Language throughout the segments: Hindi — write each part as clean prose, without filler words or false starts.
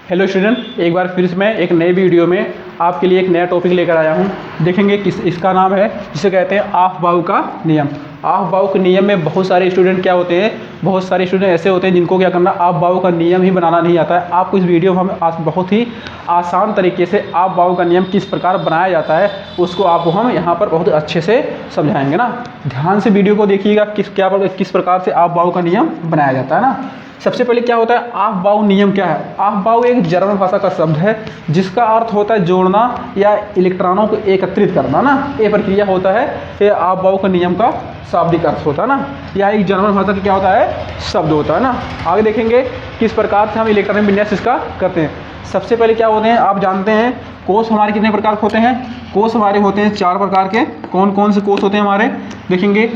हेलो स्टूडेंट, एक बार फिर से मैं एक नए वीडियो में आपके लिए एक नया टॉपिक लेकर आया हूँ। देखेंगे इसका नाम है, जिसे कहते हैं ऑफ-बाउ का नियम। ऑफ-बाउ के नियम में बहुत सारे स्टूडेंट क्या होते हैं, बहुत सारे स्टूडेंट ऐसे होते हैं जिनको क्या करना, ऑफ-बाउ का नियम ही बनाना नहीं आता है। आपको इस वीडियो में हम बहुत ही आसान तरीके से ऑफ-बाउ का नियम किस प्रकार बनाया जाता है उसको आपको हम यहाँ पर बहुत अच्छे से समझाएंगे ना। ध्यान से वीडियो को देखिएगा किस प्रकार से ऑफ-बाउ का नियम बनाया जाता है ना। सबसे पहले क्या होता है, ऑफ-बाउ नियम क्या है। ऑफ-बाउ एक जर्मन भाषा का शब्द है जिसका अर्थ होता है जोड़ना या इलेक्ट्रॉनों को एकत्रित करना ना। ये प्रक्रिया होता है, ये ऑफ-बाउ का नियम का शाब्दिक अर्थ होता है ना। यह एक जर्मन भाषा का क्या होता है, शब्द होता है ना। आगे देखेंगे किस प्रकार से हम इलेक्ट्रॉनिक विन्यास इसका करते हैं। सबसे पहले क्या होते हैं, आप जानते हैं कोष हमारे कितने प्रकार के होते हैं। कोष हमारे होते हैं 4 प्रकार के। कौन कौन से कोष होते हैं हमारे, देखेंगे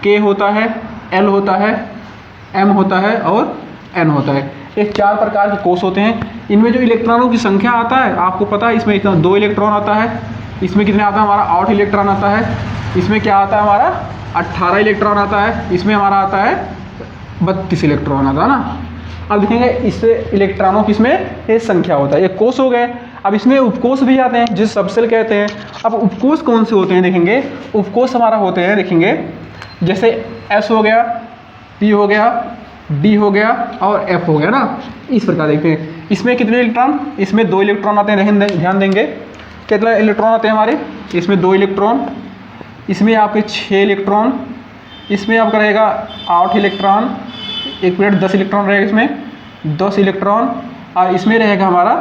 के होता है, एल होता है, एम होता है और एन होता है। ये 4 प्रकार के कोष होते हैं। इनमें जो इलेक्ट्रॉनों की संख्या आता है आपको पता है, इसमें इतना 2 इलेक्ट्रॉन आता है। इसमें कितने आता है हमारा, 8 इलेक्ट्रॉन आता है। इसमें क्या आता है हमारा, 18 इलेक्ट्रॉन आता है। इसमें हमारा आता है 32 इलेक्ट्रॉन आता है ना। अब देखेंगे इससे इलेक्ट्रॉनों की इसमें ये संख्या होता है। ये कोष हो गए। अब इसमें उपकोष भी आते हैं जिस सबसेल कहते हैं। अब उपकोष कौन से होते हैं, देखेंगे उपकोष हमारा होते हैं, देखेंगे जैसे एस हो गया, पी हो गया, डी हो गया और एफ हो गया ना। इस प्रकार देखते हैं इसमें कितने इलेक्ट्रॉन, इसमें 2 इलेक्ट्रॉन आते हैं। ध्यान देंगे कितने इलेक्ट्रॉन आते हैं हमारे, इसमें 2 इलेक्ट्रॉन, इसमें आपके 6 इलेक्ट्रॉन, इसमें आपका रहेगा 8 इलेक्ट्रॉन, एक मिनट 10 इलेक्ट्रॉन रहेगा, इसमें 10 इलेक्ट्रॉन और इसमें रहेगा हमारा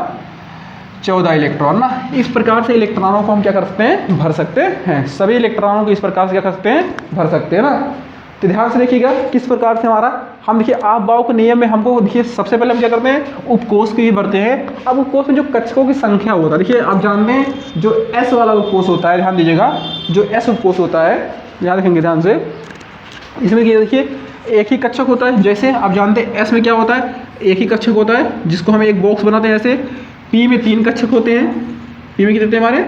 14 इलेक्ट्रॉन ना। इस प्रकार से इलेक्ट्रॉनों को हम क्या कर सकते हैं, भर सकते हैं। सभी इलेक्ट्रॉनों को इस प्रकार से क्या कर सकते हैं, भर सकते हैं ना। तो ध्यान से देखिएगा किस प्रकार से हमारा, हम देखिए ऑफ-बाउ के नियम में हमको देखिए सबसे पहले हम क्या करते हैं, उपकोष को ही भरते हैं। अब उपकोष में जो कक्षकों की संख्या होता है, देखिए आप जानते हैं जो एस वाला उपकोष होता है, ध्यान दीजिएगा जो एस उपकोष होता है, ध्यान रखेंगे ध्यान से। इसमें देखिए एक ही कक्षक होता है। जैसे आप जानते हैं एस में क्या होता है, एक ही कक्षक होता है जिसको हम एक बॉक्स बनाते हैं ऐसे। पी में 3 कक्षक होते हैं। पी में कितने हमारे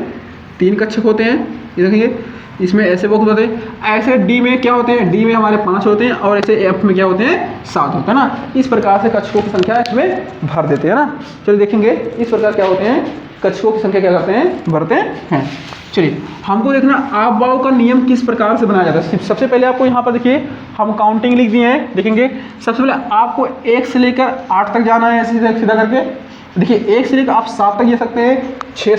3 कक्षक होते हैं, ये देखेंगे इसमें ऐसे बॉक्स होते हैं। ऐसे डी में क्या होते हैं, डी में हमारे 5 होते हैं और ऐसे एफ में क्या होते हैं 7 होते हैं ना। इस प्रकार से कक्षकों की संख्या इसमें भर देते हैं ना। चलिए देखेंगे इस प्रकार क्या होते हैं, कक्षकों की संख्या क्या करते हैं, भरते हैं। चलिए हमको देखना ऑफ-बाउ का नियम किस प्रकार से बनाया जाता है। सबसे पहले आपको यहाँ पर देखिए हम काउंटिंग लिख दिए हैं। देखेंगे सबसे पहले आपको 1 से लेकर 8 तक जाना है, ऐसे सीधा करके। देखिए 1 से लेकर आप 7 तक जा सकते हैं, 6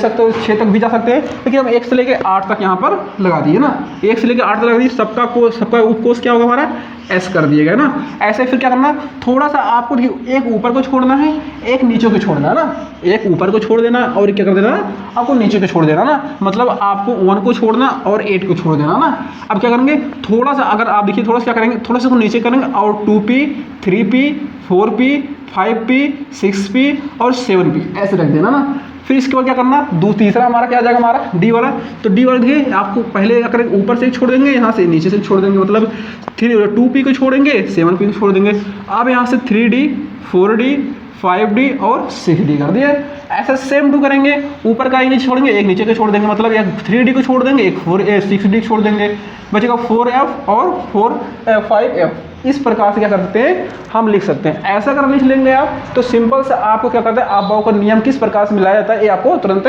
तक भी जा सकते हैं, लेकिन हम 1 से लेकर 8 तक यहाँ पर लगा दिए ना। 1 से लेकर 8 तक लगा दिए। सबका उपकोष क्या होगा हमारा, एस कर दिएगा ना। ऐसे फिर क्या करना, थोड़ा सा आपको देखिए एक ऊपर को छोड़ना है, एक नीचे को छोड़ना है ना। एक ऊपर को छोड़ देना और क्या कर देना, आपको नीचे को छोड़ देना ना। मतलब आपको 1 को छोड़ना और 8 को छोड़ देना ना। अब क्या करेंगे, थोड़ा सा अगर आप देखिए थोड़ा सा क्या करेंगे, थोड़ा सा नीचे करेंगे और 2p, 3p, 4p, 5p, 6p और 7p ऐसे रख देना ना। फिर इसके बाद क्या करना, तीसरा हमारा क्या आ जाएगा हमारा डी वाला। तो डी वाला देखिए आपको पहले क्या करेंगे, ऊपर से छोड़ देंगे, यहाँ से नीचे से छोड़ देंगे। मतलब 2p को छोड़ेंगे, 7p को छोड़ देंगे। अब यहाँ से 3d, 4d, 5d और 6d कर दिया। ऐसा सेम टू करेंगे, ऊपर का एक नीचे छोड़ेंगे, एक नीचे को छोड़ देंगे। मतलब एक 3d को छोड़ देंगे, एक 6d को छोड़ देंगे, बचेगा 4f और 5f। इस प्रकार से क्या कर सकते हैं, हम लिख सकते हैं। ऐसा अगर लिख लेंगे आप तो सिंपल से आपको क्या करते हैं, ऑफ-बाउ का नियम किस प्रकार से मिलाया जाता है ये आपको तुरंत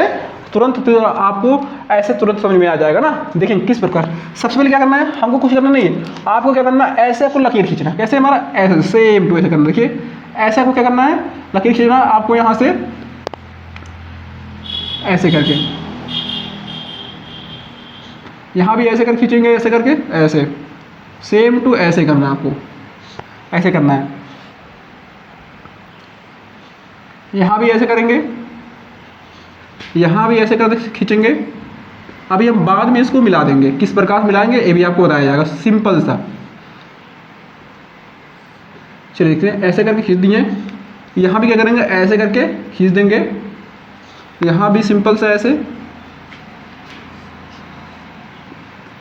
आपको ऐसे तुरंत समझ में आ जाएगा ना। देखें किस प्रकार। सबसे पहले क्या करना है, हमको कुछ करना नहीं है, आपको क्या करना है, ऐसे आपको लकीर खींचना। कैसे हमारा, ऐसे सेम टू ऐसे करना। देखिए ऐसे आपको क्या करना है, लकीर खींचना आपको यहाँ से ऐसे करके, यहाँ भी ऐसे कर खींचेंगे, ऐसे करके ऐसे सेम टू ऐसे करना है आपको, ऐसे करना है। यहाँ भी ऐसे करेंगे, यहाँ भी ऐसे कर खींचेंगे। अभी हम बाद में इसको मिला देंगे, किस प्रकार से मिलाएंगे ये भी आपको बताया जाएगा, सिंपल सा। चलिए देखते हैं, ऐसे करके खींच दिए। यहाँ भी क्या करेंगे, ऐसे करके खींच देंगे। यहाँ भी सिंपल सा ऐसे।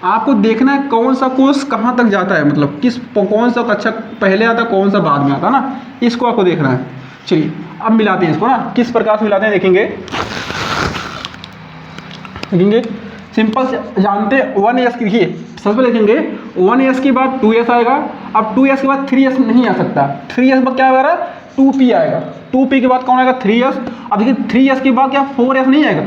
आपको देखना है कौन सा कोष कहाँ तक जाता है, मतलब कौन सा कक्षक पहले आता है, कौन सा बाद में आता है ना, इसको आपको देखना है। चलिए अब मिलाते हैं इसको ना, किस प्रकार से मिलाते हैं देखेंगे सिंपल से जानते हैं। 1s की देखिए सबसे पहले देखेंगे 1s के बाद 2s आएगा। अब 2s के बाद 3s नहीं आ सकता। 3s बाद क्या होगा, 2p आएगा, 2p के बाद कौन आएगा 3s। अब देखिए 3s के बाद क्या 4s नहीं आएगा,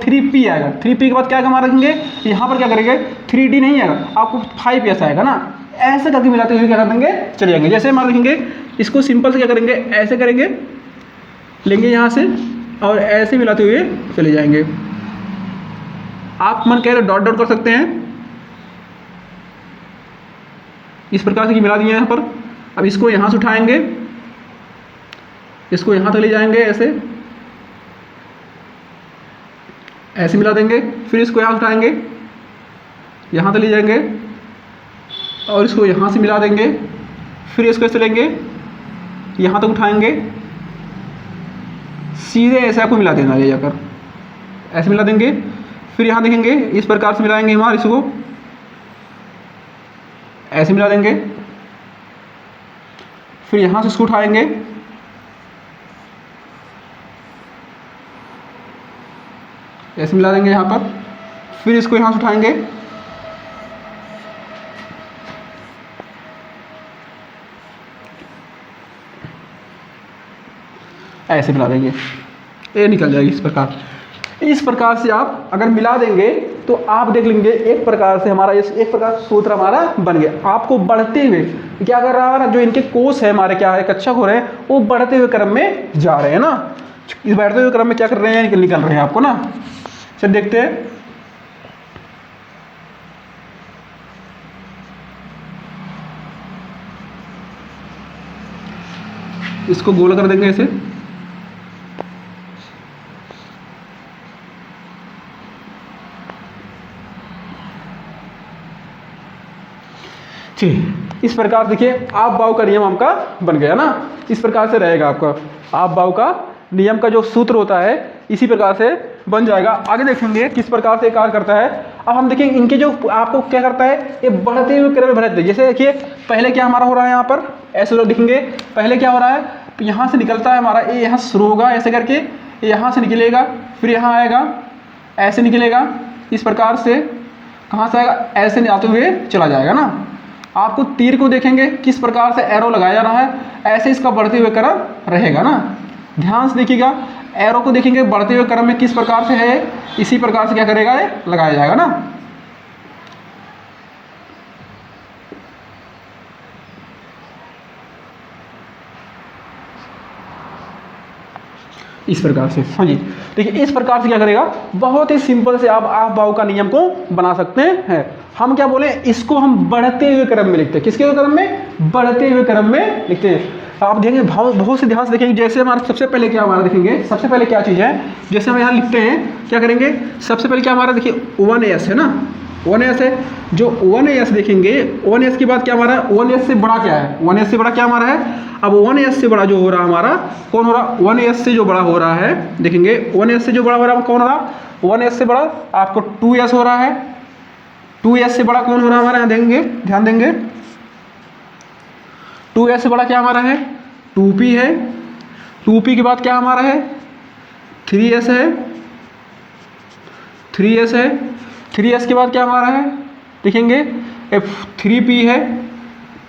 3p आएगा, 3p के बाद क्या हमारा रखेंगे, यहाँ पर क्या करेंगे 3d नहीं आएगा, आपको 5s आएगा ना। ऐसे करके मिलाते हुए क्या कर देंगे चले जाएंगे। जैसे मान लिखेंगे इसको सिंपल से क्या करेंगे, ऐसे करेंगे, लेंगे यहाँ से और ऐसे मिलाते हुए चले जाएंगे। आप मन कह रहे डॉट डॉट कर सकते हैं, इस प्रकार से मिला दिए यहाँ पर। अब इसको यहाँ से उठाएंगे, इसको यहाँ तक ले जाएंगे, ऐसे मिला देंगे। फिर इसको यहाँ उठाएंगे, यहाँ तक ले जाएंगे और इसको यहाँ से मिला देंगे। फिर इसको ऐसे लेंगे, यहाँ तक उठाएंगे, सीधे ऐसे आपको मिला देना, ले जाकर ऐसे मिला देंगे। फिर यहाँ देखेंगे इस प्रकार से मिलाएंगे हमारे, इसको ऐसे मिला देंगे। फिर यहाँ से इसको उठाएंगे, ऐसे मिला देंगे यहाँ पर। फिर इसको यहाँ से उठाएंगे, ऐसे मिला देंगे, ये निकल जाएगी इस प्रकार। इस प्रकार से आप अगर मिला देंगे तो आप देख लेंगे एक प्रकार से हमारा एक प्रकार सूत्र हमारा बन गया। आपको बढ़ते हुए क्या कर रहा है, जो इनके कोष है हमारे क्या है कक्षक हो रहे हैं, वो बढ़ते हुए क्रम में जा रहे हैं ना। इस बढ़ते हुए क्रम में क्या कर रहे हैं, निकल रहे हैं आपको ना। चल देखते हैं, इसको गोल कर देंगे ऐसे। इस प्रकार देखिए आप बाव का नियम आपका बन गया ना। इस प्रकार से रहेगा आपका आप बाव का नियम का जो सूत्र होता है, इसी प्रकार से बन जाएगा। आगे देखेंगे किस प्रकार से कार्य करता है। अब हम देखेंगे इनके जो आपको क्या करता है, ये बढ़ते हुए क्रम में बढ़ते हैं। जैसे देखिए पहले क्या हमारा हो रहा है, यहाँ पर ऐसे दिखेंगे, पहले क्या हो रहा है, यहाँ से निकलता है हमारा, ये यहाँ शुरू होगा ऐसे करके, यहाँ से निकलेगा, फिर यहाँ आएगा, ऐसे निकलेगा, इस प्रकार से कहाँ से आएगा, ऐसे आते हुए चला जाएगा ना। आपको तीर को देखेंगे किस प्रकार से एरो लगाया जा रहा है, ऐसे इसका बढ़ते हुए क्रम रहेगा ना। ध्यान से देखिएगा, एरो को देखेंगे बढ़ते हुए क्रम में किस प्रकार से है, इसी प्रकार से क्या करेगा, ये लगाया जाएगा ना। इस प्रकार से, हाँ जी। देखिए इस प्रकार से क्या करेगा, बहुत ही सिंपल से आप बाव का नियम को बना सकते हैं। हम क्या बोले, इसको हम बढ़ते हुए क्रम में लिखते हैं। किसके क्रम में, बढ़ते हुए क्रम में लिखते हैं। आप देखेंगे बहुत से ध्यान से देखेंगे, जैसे हमारा सबसे पहले क्या हमारा देखेंगे, सबसे पहले क्या चीज़ है, जैसे हम यहाँ लिखते हैं क्या करेंगे, सबसे पहले क्या हमारा देखिए 1s है ना, 1s है। जो 1s देखेंगे, 1s के बाद क्या हमारा, 1s से बड़ा क्या है, 1s से बड़ा क्या हमारा है। अब 1s से बड़ा जो हो रहा हमारा कौन हो रहा, 1s से जो बड़ा हो रहा है, देखेंगे 1s से जो बड़ा हो रहा है कौन हो रहा, 1s से बड़ा आपको 2s हो रहा है। 2s से बड़ा कौन हो रहा है हमारा, यहाँ देंगे, ध्यान देंगे, 2s से बड़ा क्या हमारा है, 2p है। 2p के बाद क्या हमारा है, 3s है, 3s है। 3s के बाद क्या हमारा है, देखेंगे 3p है।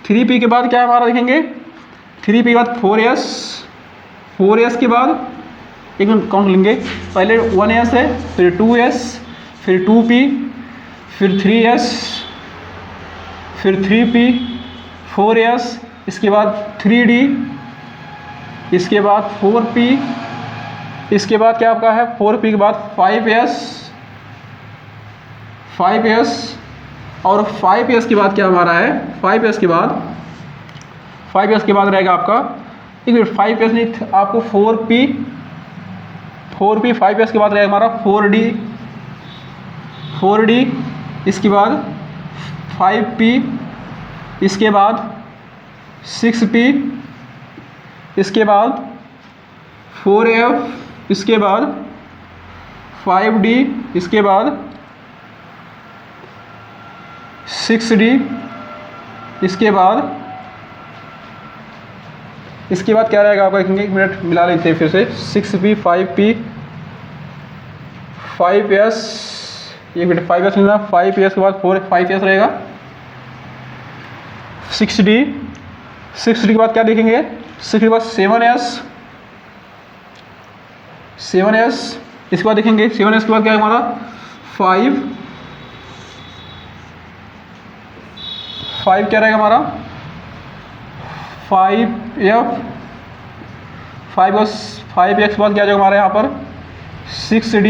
3p के बाद क्या हमारा देखेंगे, 3p के बाद 4s, 4s के बाद एक मिनट काउंट लेंगे, पहले 1s है, फिर 2s, फिर 2p, फिर 3s, फिर 3p, 4s, इसके बाद 3d, इसके बाद 4p, इसके बाद क्या आपका है 4p के बाद 5s, 5s और 5s के बाद क्या हमारा है, 5s के बाद रहेगा आपका, एक मिनट 5s नहीं, आपको 4p, 5s के बाद रहेगा हमारा 4d, इसके बाद 5p, इसके बाद 6p, इसके बाद 4f, इसके बाद 5d, इसके बाद 6d, इसके बाद क्या रहेगा आपका, देखेंगे एक मिनट मिला लेते हैं फिर से, 6p, 5p, 5s, एक मिनट 5s मिला, 5s के बाद 5s रहेगा, 6d के बाद क्या देखेंगे 6 के बाद 7s, इसके बाद देखेंगे 7s के बाद क्या है हमारा 5 क्या रहेगा हमारा 5f, 5x के बाद क्या आ जाएगा हमारे यहाँ पर 6d,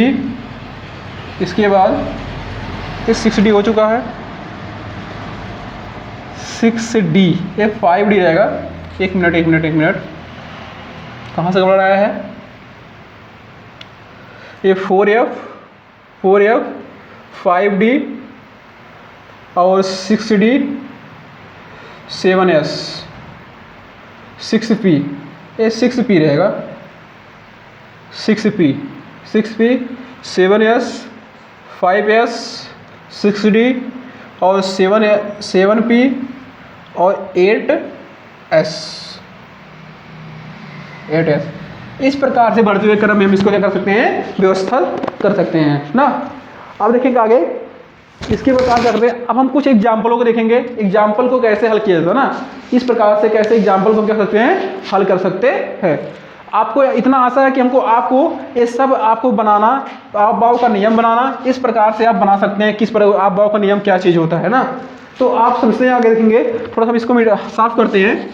इसके बाद ये 6d हो चुका है, 6d, ये 5d रहेगा। एक मिनट कहाँ से गड़बड़ आया है, ये 4f 5d और 6d 7s 6p, ये 6p रहेगा, 6p 7s 5s 6d और 7p और 8s। इस प्रकार से बढ़ते हुए क्रम में हम इसको क्या कर सकते हैं, व्यवस्था कर सकते हैं ना। अब देखेंगे आगे इसके बाद क्या करते हैं, अब हम कुछ एग्जाम्पलों को देखेंगे, एग्जाम्पल को कैसे हल किया जाता है ना, इस प्रकार से कैसे एग्जाम्पल को क्या सकते हैं, हल कर सकते हैं। आपको इतना आशा है कि आपको ये सब आपको बनाना, आप बाव का नियम बनाना, इस प्रकार से आप बना सकते हैं। किस प्रकार आप बाव का नियम क्या चीज़ होता है ना, तो आप समझते हैं। आगे देखेंगे, थोड़ा सा हम इसको साफ करते हैं।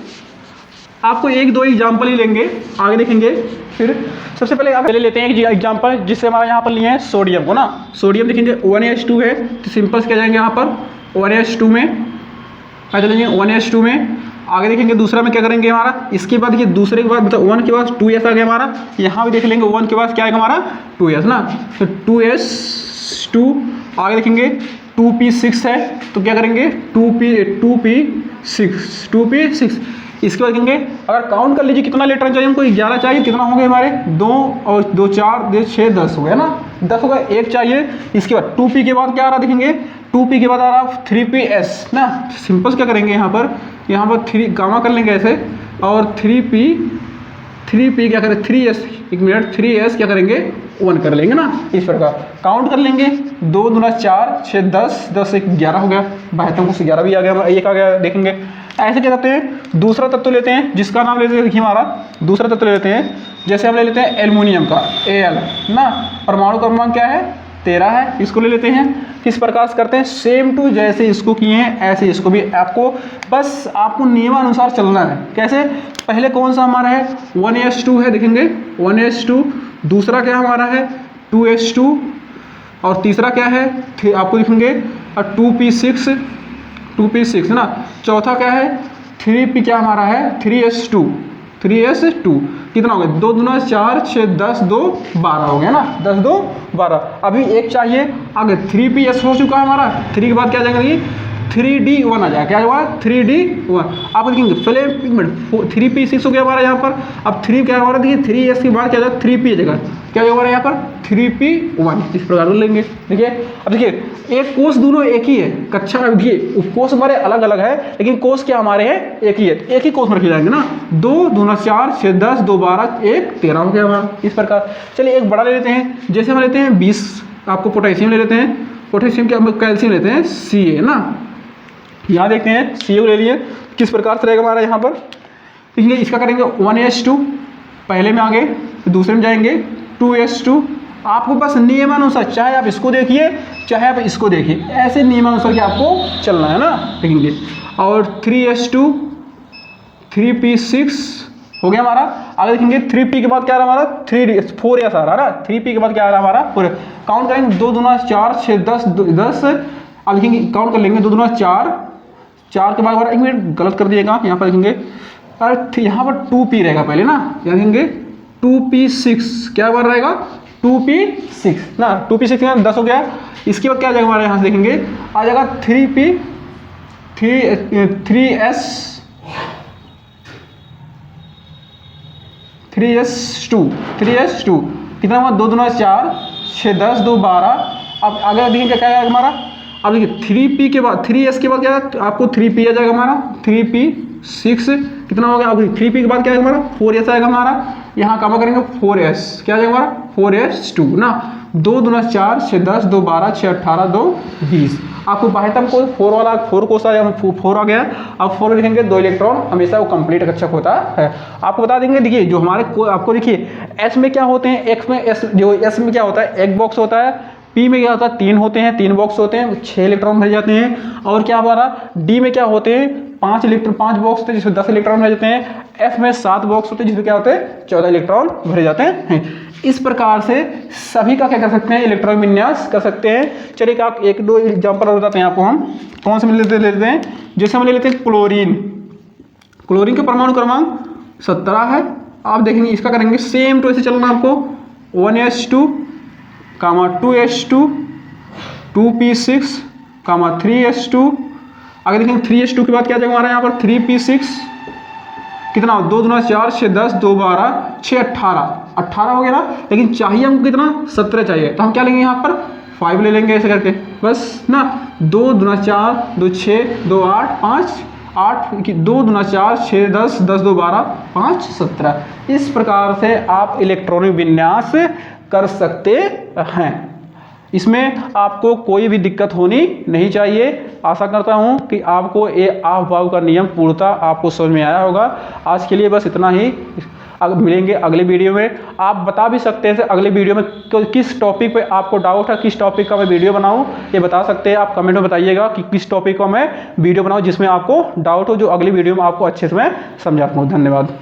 आपको एक दो एग्जाम्पल ही लेंगे, आगे देखेंगे। फिर सबसे पहले लेते हैं एक एग्जाम्पल, जिससे हमारा यहाँ पर लिए हैं सोडियम को ना। सोडियम देखेंगे 1H2 है, तो सिंपल क्या जाएंगे यहाँ पर 1H2 में क्या चलेंगे 1H2 में। आगे देखेंगे दूसरा में क्या करेंगे हमारा, इसके बाद देखिए दूसरे के बाद मतलब 1 के बाद 2s आ गया हमारा। यहाँ भी देख लेंगे 1 के बाद क्या आएगा हमारा 2s ना, तो 2s2। आगे देखेंगे 2p6 है, तो क्या करेंगे 2p6। इसके बाद देखेंगे, अगर काउंट कर लीजिए कितना लेटर चाहिए हमको, 11 चाहिए। कितना होंगे हमारे 2 और 2 4 2 6 10 हो गया ना, 10 होगा, 1 चाहिए। इसके बाद 2p के बाद क्या आ रहा देखेंगे, 2p के बाद आ रहा 3ps ना। सिंपल क्या करेंगे यहाँ पर 3 गामा कर लेंगे ऐसे, और 3p क्या करें 3s, 3s क्या करेंगे 1 कर लेंगे ना। इस प्रकार काउंट कर लेंगे, 2 दूना 4 6 10 10 1 11 हो गया, 72 से 11 भी आ गया, 1 आ गया। देखेंगे ऐसे क्या करते हैं, दूसरा तत्व लेते हैं जिसका नाम लेते हैं, देखिए हमारा दूसरा तत्व लेते हैं, जैसे हम ले लेते हैं एल्युमिनियम का Al ना, परमाणु क्रमांक क्या है 13 है, इसको ले लेते हैं। किस प्रकार से करते हैं, सेम टू जैसे इसको किए हैं ऐसे इसको भी आपको, बस आपको नियमानुसार चलना है। कैसे, पहले कौन सा हमारा है 1s2 है, देखेंगे 1s2, दूसरा क्या हमारा है 2s2, और तीसरा क्या है आपको देखेंगे 2p6 ना। चौथा क्या है 3p, क्या हमारा है 3s2। कितना हो गया, 2 दूना 4 6 10 2 12 हो गया ना, 10 2 12। अभी 1 चाहिए, आगे 3ps हो चुका है हमारा, 3 के बाद क्या आ जाएगा 3d1 आ जाएगा, क्या हुआ 3d1। आप देखेंगे पहले 3p6 हो गया हमारा यहाँ पर। अब 3 क्या हमारा देखिए 3s के बाद क्या जाएगा 3p जगह क्या होगा यहाँ पर 3p1, इस प्रकार लेंगे। देखिए अब देखिए एक कोष दोनों एक ही है, कक्षा देखिए कोष हमारे अलग अलग है, लेकिन कोष क्या हमारे हैं एक ही है, एक ही कोष में रखे जाएंगे ना। 2 दूना 4 6 10 2 12 1 13 हो गया हमारा, इस प्रकार। चलिए एक बड़ा ले लेते हैं, जैसे हम लेते हैं 20, आपको पोटेशियम ले लेते हैं, पोटेशियम के हम कैल्शियम लेते हैं Ca ना। यहाँ देखते हैं Ca ले लिए, किस प्रकार से रहेगा हमारा यहाँ पर। देखिए इसका करेंगे 1s2 पहले में, आगे दूसरे में जाएंगे 2s2। आपको बस नियमानुसार, चाहे आप इसको देखिए चाहे आप इसको देखिए, ऐसे नियमानुसार कि आपको चलना है ना। देखेंगे और 3s2 3p6 हो गया हमारा। आगे देखेंगे 3p के बाद क्या आ रहा हमारा 4s आ रहा है ना, 3p के बाद क्या आ रहा है हमारा 4। काउंट करेंगे 2 दूना 4 6 10 10। अब देखेंगे काउंट कर लेंगे 2 दूना 4 के बाद हमारा, एक मिनट गलत कर दिएगा यहाँ पर, देखेंगे अरे यहाँ पर 2p रहेगा पहले ना, यहाँ देखेंगे 2p6 क्या बार रहेगा 2p6 ना, 2p6 में 10 हो गया। इसके बाद क्या आ जाएगा हमारे यहाँ से देखेंगे आ जाएगा 3s2 कितना हुआ 2 दूना 4 6 10 2 12। अब आगे देखेंगे क्या आएगा हमारा, अब देखिए 3p के बाद 3s के बाद क्या आपको 3p आ जाएगा हमारा 3p6 कितना हो गया। अब 3p के बाद क्या आएगा हमारा 4s आएगा हमारा, यहाँ काम करेंगे 4s क्या आ जाएगा हमारा 4s2 ना। 2 दूना 4 6 10 2 12 6 18 2 20। आपको बाह्यतम को 4 कोष आ गया, 4 आ गया, अब 4 लिखेंगे 2 इलेक्ट्रॉन, हमेशा वो कंप्लीट कक्षक होता है। आपको बता देंगे, देखिए जो हमारे आपको देखिए एस में क्या होते हैं, एक्स में एस जो एस में क्या होता है, एक बॉक्स होता है, पी में क्या होता है 3 होते हैं, 3 बॉक्स होते हैं, 6 इलेक्ट्रॉन भरे जाते हैं। और क्या हमारा डी में क्या होते हैं 5 बॉक्स होते हैं जिसमें 10 इलेक्ट्रॉन भरे जाते हैं। एफ में 7 बॉक्स होते हैं जिसमें क्या होते हैं 14 इलेक्ट्रॉन भरे जाते हैं। इस प्रकार से सभी का क्या कर सकते हैं, इलेक्ट्रॉन विन्यास कर सकते हैं। चलिए आप 1-2 एग्जाम्पल बताते हैं आपको, हम कौन से लेते हैं। जैसे हम ले लेते हैं क्लोरीन, क्लोरीन का परमाणु क्रमांक 17 है। आप देखेंगे इसका करेंगे सेम टू ऐसे चलना आपको 1s2, 2s2, 2p6, 3s2। आगे देखेंगे 3s2 के बाद क्या जाएगा हमारा यहाँ पर 3p6, कितना 2 दूना 4, 6 10, 2 12, 6 18 हो गया ना। लेकिन चाहिए हमको कितना 17 चाहिए, तो हम क्या लेंगे यहाँ पर 5 ले लेंगे ऐसे करके बस ना। 2 दूना 4, 2 6, 2 8, 5 8, 2 दूना 4, 6 10, 10 2 12, 5 17। इस प्रकार से आप इलेक्ट्रॉनिक विन्यास कर सकते हैं। इसमें आपको कोई भी दिक्कत होनी नहीं चाहिए। आशा करता हूं कि आपको ये आफ-बाव का नियम पूर्णतः आपको समझ में आया होगा। आज के लिए बस इतना ही, मिलेंगे अगले वीडियो में। आप बता भी सकते हैं अगले वीडियो में किस टॉपिक पे आपको डाउट है, किस टॉपिक का मैं वीडियो बनाऊं, ये बता सकते हैं। आप कमेंट में बताइएगा कि किस टॉपिक का मैं वीडियो बनाऊं जिसमें आपको डाउट हो, जो अगली वीडियो में आपको अच्छे से मैं समझा पाऊँ। धन्यवाद।